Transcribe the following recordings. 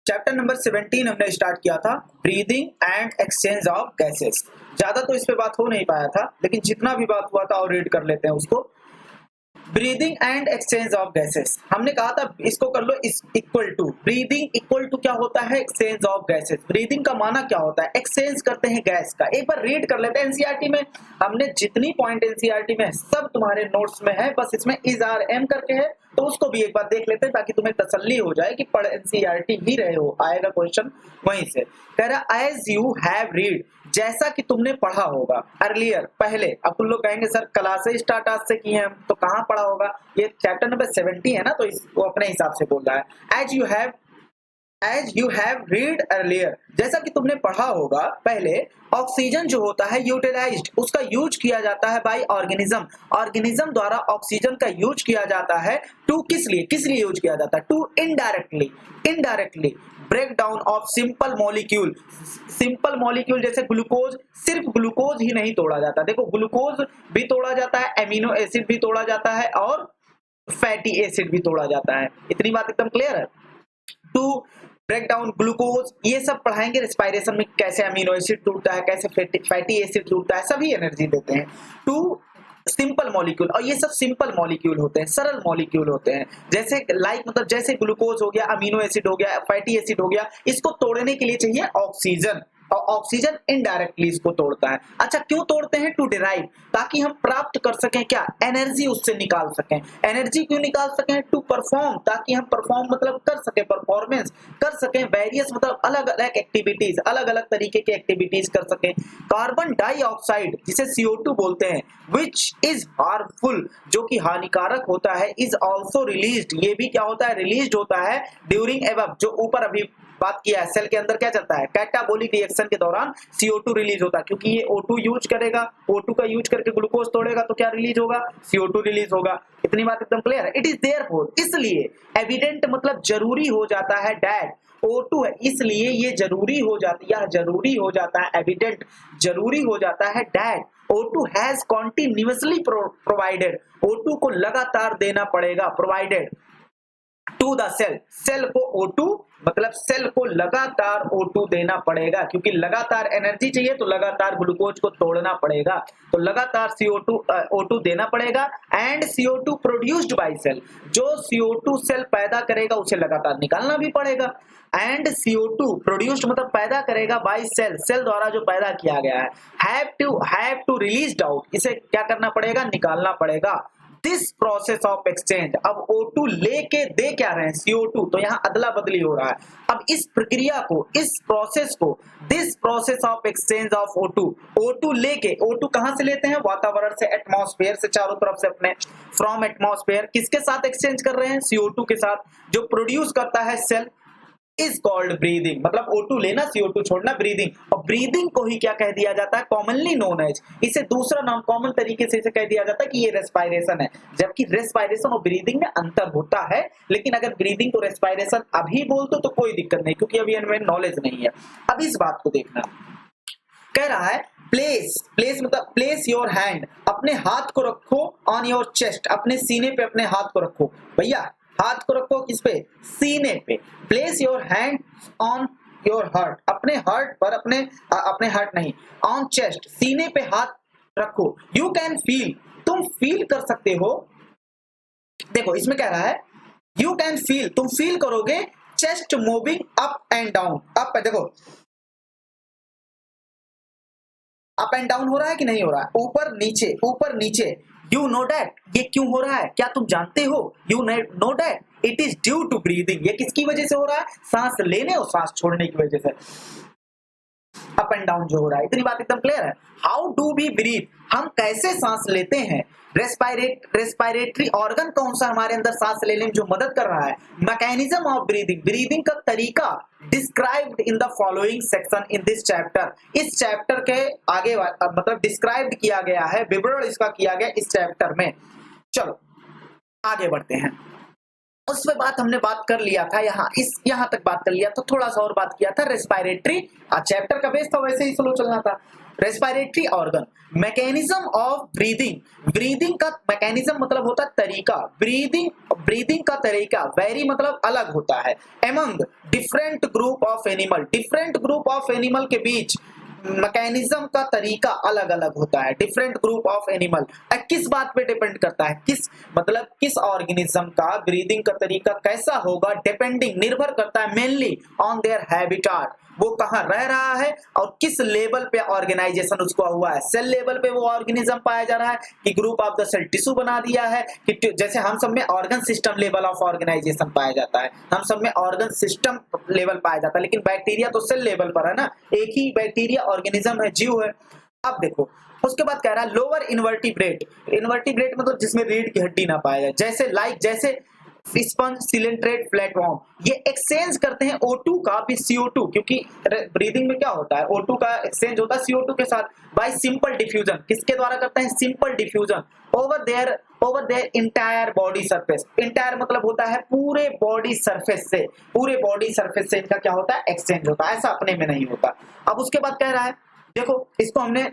Chapter number 17 हमने start किया था, breathing and exchange of gases. ज्यादा तो इस पे बात हो नहीं पाया था, लेकिन जितना भी बात हुआ था और रीड कर लेते हैं उसको। Breathing and exchange of gases, हमने कहा था इसको कर लो इस equal to, breathing equal to क्या होता है, एक्सचेंज ऑफ गैसेस। ब्रीदिंग का माना क्या होता है, एक्सचेंज करते हैं गैस का। एक बार रीड कर लेते हैं, एनसीईआरटी में हमने जितनी पॉइंट एनसीईआरटी में सब तुम्हारे नोट्स में है, बस इसमें इज आर एम करके है, तो उसको भी एक बार देख लेते हैं ताकि तुम्हें तसल्ली हो जाए कि पढ़ एनसीईआरटी ही रहे हो, आएगा क्वेश्चन वहीं से। कह रहा एज यू हैव रीड, जैसा कि तुमने पढ़ा होगा, अर्लियर पहले। अब तुम लोग कहेंगे सर क्लासेस स्टार्ट आज से की हैं तो कहाँ पढ़ा होगा, ये चैप्टर नंबर 70 है ना, तो वो अपने हिसाब से बोल रहा है। As you have read earlier, जैसा कि तुमने पढ़ा होगा पहले, ऑक्सीजन जो होता है यूटिलाइज्ड, उसका यूज किया जाता है बाय ऑर्गेनिज्म, ऑर्गेनिज्म द्वारा ऑक्सीजन का यूज किया जाता है टू, किस लिए यूज किया जाता है, to indirectly break down of simple molecule. Simple molecule जैसे ग्लूकोज, सिर्फ ग्लूकोज ही नहीं तोड़ा जाता, देखो ग्लूकोज भी तोड़ा जाता है, एमिनो एसिड भी तोड़ा जाता है और फैटी एसिड भी तोड़ा जाता है। इतनी बात एकदम क्लियर है। टू ब्रेक डाउन ग्लूकोज, ये सब पढ़ाएंगे रेस्पिरेशन में, कैसे अमीनो एसिड टूटता है, कैसे फैटी एसिड टूटता है, सभी एनर्जी देते हैं। टू सिंपल मॉलिक्यूल, और ये सब सिंपल मॉलिक्यूल होते हैं, सरल मॉलिक्यूल होते हैं, जैसे लाइक मतलब जैसे ग्लूकोज हो गया, अमीनो एसिड हो गया, फैटी एसिड हो गया, इसको तोड़ने के लिए चाहिए ऑक्सीजन, और ऑक्सीजन इनडायरेक्टली इसको तोड़ता है। अच्छा क्यों तोड़ते हैं, टू डिराइव, ताकि हम प्राप्त कर सकें क्या, एनर्जी उससे निकाल सकें। एनर्जी क्यों निकाल सकें, टू परफॉर्म, ताकि हम परफॉर्म मतलब कर सकें, परफॉर्मेंस कर सकें, वेरियस मतलब अलग अलग एक्टिविटीज, अलग अलग तरीके की एक्टिविटीज कर सकें। कार्बन डाइऑक्साइड जिसे CO2 बोलते हैं, विच इज हार्मफुल, जो कि हानिकारक होता है, इज ऑल्सो रिलीज्ड, ये भी क्या होता है, रिलीज होता है ड्यूरिंग एबव, जो ऊपर अभी बात किया है, सेल के अंदर क्या चलता है, कैटाबोलिक रिएक्शन के दौरान CO2 रिलीज होता है, क्योंकि ये O2 यूज करेगा, O2 का यूज करके ग्लूकोज तोड़ेगा तो क्या रिलीज होगा, CO2 रिलीज होगा। इतनी बात एकदम क्लियर है। इट इज देयरफॉर, इसलिए, एविडेंट मतलब जरूरी हो जाता है, डैट O2 है इसलिए ये जरूरी हो जाती है, जरूरी हो जाता है, एविडेंट जरूरी हो जाता है, that O2 has continuously provided, O2 को लगातार देना पड़ेगा, provided to the cell, cell को O2 मतलब सेल को लगातार O2 देना पड़ेगा, क्योंकि लगातार एनर्जी चाहिए तो लगातार ग्लूकोज को तोड़ना पड़ेगा, तो लगातार O2 देना पड़ेगा। And CO2 produced by cell, जो CO2 सेल पैदा करेगा उसे लगातार निकालना भी पड़ेगा। एंड CO2 प्रोड्यूस्ड मतलब पैदा करेगा बाय सेल, सेल द्वारा जो पैदा किया गया है, हैव टू रिलीज आउट, इसे क्या करना पड़ेगा, निकालना पड़ेगा। दिस प्रोसेस ऑफ एक्सचेंज, अब O2 लेके दे क्या रहे हैं, CO2, तो यहाँ अदला बदली हो रहा है। अब इस प्रक्रिया को, इस प्रोसेस को, this process of exchange of O2 लेके, O2 कहां से लेते हैं, वातावरण से, एटमॉस्फेयर से, चारों तरफ से अपने, फ्रॉम एटमॉस्फेयर, किसके साथ एक्सचेंज कर रहे हैं, CO2 के साथ, जो प्रोड्यूस करता है सेल, इज कॉल्ड ब्रीदिंग, मतलब O2 लेना, CO2 छोड़ना, ब्रीदिंग। और ब्रीदिंग को ही क्या कह दिया जाता है, कॉमनली नोन एज, इसे दूसरा नाम कॉमन तरीके से इसे कह दिया जाता है कि ये रेस्पिरेशन है, जबकि रेस्पिरेशन और ब्रीदिंग में अंतर होता है। लेकिन अगर ब्रीदिंग को रेस्पिरेशन अभी बोल तो कोई दिक्कत नहीं, क्योंकि अभी इनमें नॉलेज नहीं है। अब इस बात को देखना, कह रहा है प्लेस मतलब प्लेस योर हैंड, अपने हाथ को रखो, ऑन योर चेस्ट, अपने सीने पे अपने हाथ को रखो, भैया हाथ को रखो किस पे, सीने पे। Place your hand on your heart, अपने हार्ट पर, अपने हार्ट नहीं, ऑन चेस्ट, सीने पे हाथ रखो। यू कैन फील, तुम फील कर सकते हो, देखो इसमें कह रहा है यू कैन फील, तुम फील करोगे, chest moving up and down, up देखो अप एंड डाउन हो रहा है कि नहीं हो रहा है, ऊपर नीचे, ऊपर नीचे। यू नो डैट, ये क्यों हो रहा है, क्या तुम जानते हो, you know that it is due to breathing, ये किसकी वजह से हो रहा है, सांस लेने और सांस छोड़ने की वजह से अप एंड डाउन जो हो रहा है। इतनी बात एकदम क्लियर है। हाउ डू वी ब्रीथ, हम कैसे सांस लेते हैं, रेस्पिरेटरी ऑर्गन कौन सा हमारे अंदर सांस लेने में जो मदद कर रहा है, मैकेनिज्म ऑफ ब्रीदिंग, ब्रीदिंग का तरीका described in the following section in this chapter, इस चैप्टर के आगे मतलब डिस्क्राइब्ड किया गया है, विवरण इसका किया गया इस चैप्टर में। चलो आगे बढ़ते हैं। उस पे हमने बात कर लिया था, यहाँ तक बात कर लिया था, थोड़ा सा और बात किया था रेस्पिरेटरी, चैप्टर का बेस था वैसे ही स्लो चलना था। Respiratory organ, mechanism of breathing, breathing का मैकेनिज्म मतलब होता है तरीका, ब्रीदिंग का तरीका, वेरी मतलब अलग होता है, among different group of animal, different group of animal के बीच मैकेनिज्म का तरीका अलग अलग होता है, डिफरेंट ग्रुप ऑफ एनिमल। किस बात पे डिपेंड करता है, किस मतलब किस ऑर्गेनिज्म का ब्रीदिंग का तरीका कैसा होगा, डिपेंडिंग निर्भर करता है मेनली ऑन देयर हैबिटाट, वो कहाँ रह रहा है और किस लेवल पे ऑर्गेनाइजेशन उसको हुआ है, सेल लेवल पे वो ऑर्गेनिज्म पाया जा रहा है कि group of the cell tissue बना दिया है, कि जैसे हम सब में organ system level of organisation पाया जाता है, हम सब में ऑर्गन सिस्टम लेवल पाया जाता है, लेकिन बैक्टीरिया तो सेल लेवल पर है ना, एक ही बैक्टीरिया ऑर्गेनिज्म है, जीव है। अब देखो उसके बाद कह रहा है लोअर इन्वर्टिब्रेट, इन्वर्टिब्रेट मतलब जिसमें रीढ़ की हड्डी ना पाया जाए, जैसे जैसे स्पंज, सिलेंट्रेट, फ्लैटवर्म, ये एक्सचेंज करते हैं O2 का भी CO2, क्योंकि ब्रीदिंग में क्या होता है O2 का एक्सचेंज होता है CO2 के साथ बाय सिंपल डिफ्यूजन, किसके द्वारा करते हैं, simple diffusion over their entire body surface, entire मतलब होता है पूरे बॉडी सरफेस से, पूरे बॉडी सरफेस से इनका क्या होता है, एक्सचेंज होता है, ऐसा अपने में नहीं होता। अब उसके बाद कह रहा है देखो इसको हमने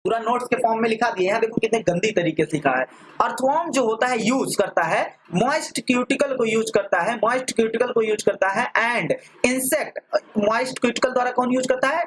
पूरा नोट्स के फॉर्म में लिखा दिया है, देखो कितने गंदी तरीके से लिखा है। अर्थवर्म जो होता है यूज करता है मॉइस्ट क्यूटिकल को यूज करता है, मॉइस्ट क्यूटिकल को यूज करता है, एंड इंसेक्ट, मॉइस्ट क्यूटिकल द्वारा कौन यूज करता है,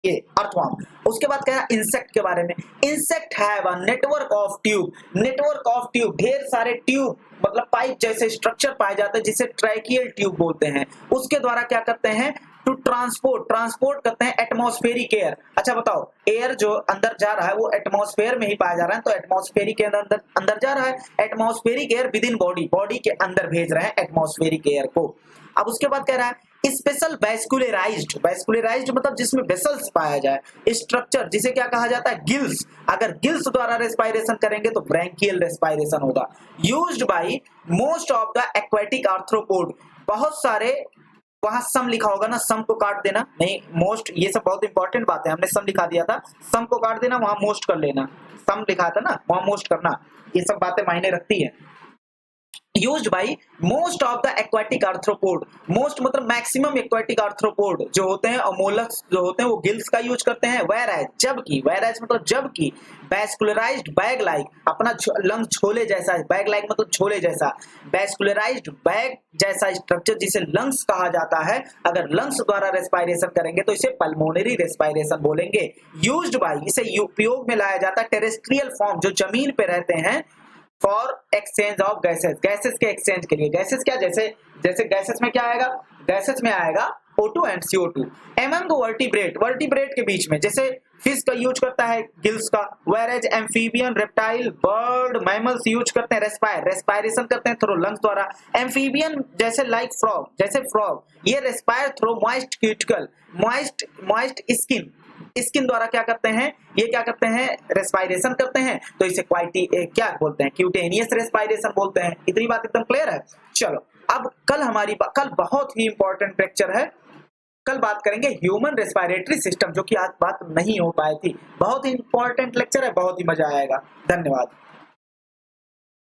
ये अर्थवर्म। उसके बाद कह रहा इंसेक्ट के बारे में, insect have a network of tube, network of tube, ढेर सारे ट्यूब मतलब पाइप जैसे स्ट्रक्चर पाए जाते हैं जिसे ट्रैकियल ट्यूब बोलते हैं, उसके द्वारा क्या करते हैं, टू ट्रांसपोर्ट करते हैं एटमॉस्फेरिक एयर। अच्छा बताओ, एयर जो अंदर जा रहा है वो एटमॉस्फेयर में ही पाया जा रहा है, तो एटमॉस्फेरिक एयर अंदर जा रहा है, atmospheric air with in body के अंदर भेज रहे हैं एटमॉस्फेरिक एयर को। अब उसके बाद कह रहा है स्पेशल वैस्कुलराइज्ड मतलब जिसमें वेसल्स पाया जाए, स्ट्रक्चर जिसे क्या कहा जाता है, गिल्स, अगर गिल्स द्वारा रेस्पिरेशन करेंगे तो ब्रैंकियल रेस्पिरेशन होगा। Used by most of the aquatic arthropod, बहुत सारे, वहां सम लिखा होगा ना, सम को काट देना, नहीं मोस्ट, ये सब बहुत इंपॉर्टेंट बात है, हमने सम लिखा दिया था, सम को काट देना, वहां मोस्ट कर लेना, सम लिखा था ना वहां मोस्ट करना, ये सब बातें मायने रखती है। Used by most of the aquatic arthropod, most मतलब मैक्सिमम एक्वेटिक आर्थ्रोपोड जो होते हैं और मोलस्क जो होते हैं वो गिल्स का यूज करते हैं, whereas मतलब जबकि वैस्कुलराइज्ड बैग लाइक, अपना लंग छोले जैसा, बैग लाइक मतलब छोले जैसा, वैस्कुलराइज्ड बैग जैसा स्ट्रक्चर जिसे लंग्स कहा जाता है, अगर लंग्स द्वारा रेस्पिरेशन करेंगे तो इसे पल्मोनरी रेस्पिरेशन बोलेंगे। यूज्ड बाय, इसे उपयोग में लाया जाता है टेरेस्ट्रियल फॉर्म जो जमीन पे रहते हैं, for exchange of gases, gases के एक्सचेंज के लिए, गैसेस क्या, जैसे गैसेस में क्या आएगा, गैसेस में आएगा O2 and CO2। Among vertebrate के बीच में, जैसे फिश का यूज करता है गिल्स का, whereas amphibian, reptile, bird, mammals use करते हैं रेस्पिरेशन करते हैं थ्रू लंग्स द्वारा। एम्फीबियन जैसे लाइक फ्रॉग, ये respire through moist cuticle, moist skin द्वारा क्या करते हैं, ये क्या करते हैं, रेस्पिरेशन करते हैं, तो इसे क्या बोलते हैं, क्यूटेनियस रेस्पिरेशन बोलते हैं। इतनी बात एकदम क्लियर है। चलो अब कल बहुत ही इंपॉर्टेंट लेक्चर है, कल बात करेंगे ह्यूमन रेस्पिरेटरी सिस्टम, जो कि आज बात नहीं हो पाई थी, बहुत ही इंपॉर्टेंट लेक्चर है, बहुत ही मजा आएगा। धन्यवाद।